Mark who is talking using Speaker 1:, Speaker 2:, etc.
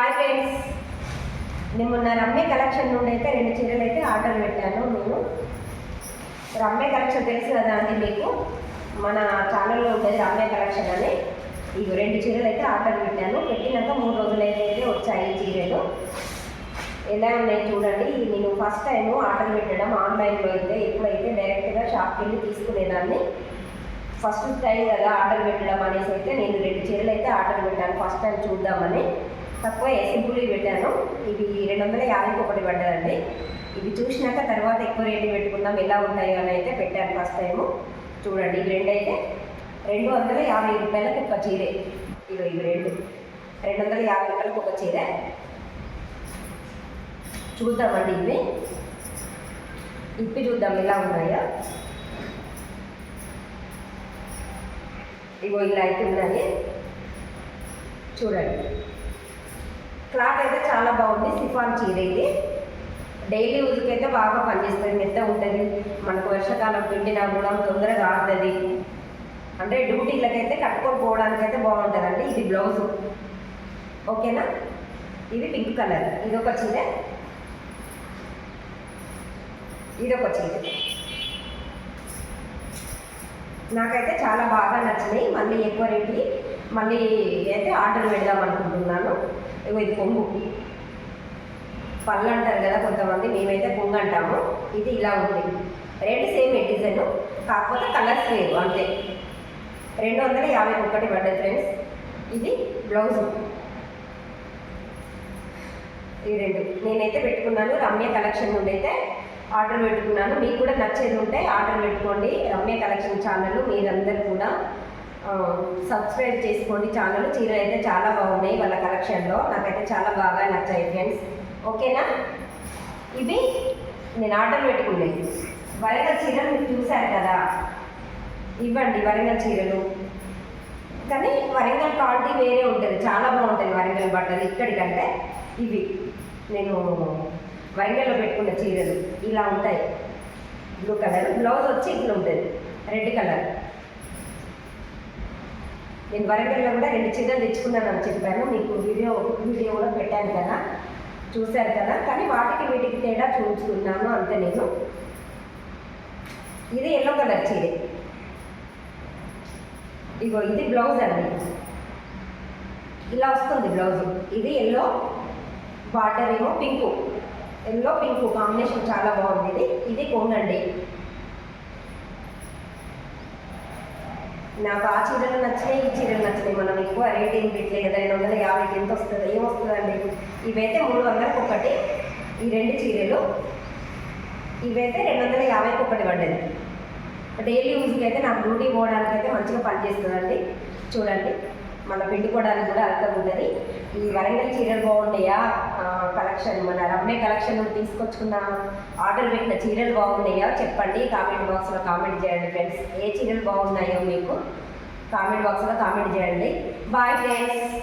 Speaker 1: Hi friends, నేను మొన్న Ramya collection నుండి అయితే 2 చీరలు అయితే ఆర్డర్ పెట్టాను. నేను రమ్య కలెక్షన్ తెలుసు కదా అండి మీకు, మన ఛానల్లో ఉంటుంది రమ్య కలెక్షన్ అని. ఈ 2 చీరలు అయితే ఆర్డర్ పెట్టాను. పెట్టినాక 3 రోజులు అయితే వచ్చాయి ఈ చీరలు. ఎలా ఉన్నాయి చూడండి. నేను ఫస్ట్ టైం ఆర్డర్ పెట్టడం ఆన్లైన్లో అయితే, ఎప్పుడైతే డైరెక్ట్గా షాప్కి వెళ్ళి తీసుకునేదాన్ని. ఫస్ట్ టైం కదా ఆర్డర్ పెట్టడం అనేసి అయితే నేను 2 చీరలు అయితే ఆర్డర్ పెట్టాను. ఫస్ట్ టైం చూద్దామని తక్కువ సింపుల్గా పెట్టాను. ఇవి 250కి ఒకటి పడ్డదండి. ఇవి చూసినాక తర్వాత ఎక్కువ రేటు పెట్టుకుందాం ఎలా ఉంటాయో అని అయితే పెట్టాను ఫస్ట్ టైము. చూడండి, ఇవి 2 అయితే 250 రూపాయలకు ఒక చీరే. ఇవి 250 రూపాయలకు ఒక చీర. చూద్దామండి, ఇవి ఇప్పి చూద్దాం ఎలా ఉన్నాయో. ఇగో ఇలా అయితే ఉన్నాయి చూడండి. క్లాత్ అయితే చాలా బాగుంది. సిఫాన్ చీర ఇది. డైలీ యూజ్కి అయితే బాగా పనిచేస్తుంది. మెత్త ఉంటుంది. మనకు వర్షాకాలం పిండినా కూడా తొందరగా ఆడుతుంది. అంటే డ్యూటీలకైతే కట్టుకొని పోవడానికి అయితే బాగుంటుందండి. ఇది బ్లౌజు, ఓకేనా. ఇది పింక్ కలర్. ఇదొక చీర, ఇదొక చీర. నాకైతే చాలా బాగా నచ్చినాయి. మళ్ళీ ఎక్కువ రేటు మళ్ళీ అయితే ఆర్డర్ పెడదాం అనుకుంటున్నాను. ఇది కొంగు, పళ్ళు అంటారు కదా కొంతమంది, మేమైతే కొంగు అంటాము. ఇది ఇలా ఉంది. 2 సేమ్ డిజైన్, కాకపోతే కలర్స్ లేవు అంతే. 250 ఒకటి పడ్డది ఫ్రెండ్స్. ఇది బ్లౌజు. ఈ 2 నేనైతే పెట్టుకున్నాను. రమ్య కలెక్షన్ నుండి అయితే ఆర్డర్ పెట్టుకున్నాను. మీకు కూడా నచ్చేది ఉంటే ఆర్డర్ పెట్టుకోండి. రమ్య కలెక్షన్ ఛానల్ మీరందరూ కూడా సబ్స్క్రైబ్ చేసుకోండి ఛానల్. చీరలు అయితే చాలా బాగున్నాయి వాళ్ళ కలెక్షన్లో. నాకైతే చాలా బాగా నచ్చాయి ఫ్రెండ్స్, ఓకేనా. ఇవి నేను ఆర్డర్ పెట్టుకున్నాయి. వరంగల్ చీరలు మీరు చూశారు కదా, ఇవ్వండి వరంగల్ చీరలు. కానీ వరంగల్ క్వాలిటీ వేరే ఉంటుంది, చాలా బాగుంటుంది వరంగల్ బట్టలు ఇక్కడికంటే. ఇవి నేను వరంగల్లో పెట్టుకున్న చీరలు ఇలా ఉంటాయి. బ్లూ కలర్ బ్లౌజ్ వచ్చి ఇట్లా ఉంటుంది, రెడ్ కలర్. నేను వరంగల్లో కూడా 2 చీరలు తెచ్చుకున్నానని చెప్పాను మీకు. వీడియో కూడా పెట్టాను కదా, చూశారు కదా. కానీ వాటికి వీటికి తేడా చూసుకున్నాను అంతే నేను. ఇది ఎల్లో కలర్ చీర. ఇగో ఇది బ్లౌజ్ అండి, ఇలా వస్తుంది బ్లౌజ్. ఇది ఎల్లో, బార్డర్ ఏమో పింకు. ఎల్లో పింక్ కాంబినేషన్ చాలా బాగుంది. ఇది కొంగండి. నాకు ఆ చీరలు నచ్చినాయి, ఈ చీరలు నచ్చినాయి. మనం ఎక్కువ రేట్ ఏం పెట్టలేదు కదా. 250కి ఎంత వస్తుంది, ఏమొస్తుందండి. ఇవైతే 300కి ఒకటి. ఈ 2 చీరలు ఇవైతే 250కి ఒకటి పడ్డది. డైలీ యూజ్కి అయితే నాకు డ్యూటీ పోవడానికి అయితే మంచిగా పనిచేస్తుందండి. చూడండి, మన పిండుకోవడానికి కూడా అర్థం ఉంటుంది. ఈ వరంగల్ చీరలు బాగున్నాయా కలెక్షన్, మన రమ్య కలెక్షన్ తీసుకొచ్చుకున్న ఆర్డర్ పెట్టిన చీరలు బాగున్నాయా చెప్పండి. కామెంట్ బాక్స్లో కామెంట్ చేయండి ఫ్రెండ్స్. ఏ చీరలు బాగున్నాయో మీకు కామెంట్ బాక్స్లో కామెంట్ చేయండి. Bye friends.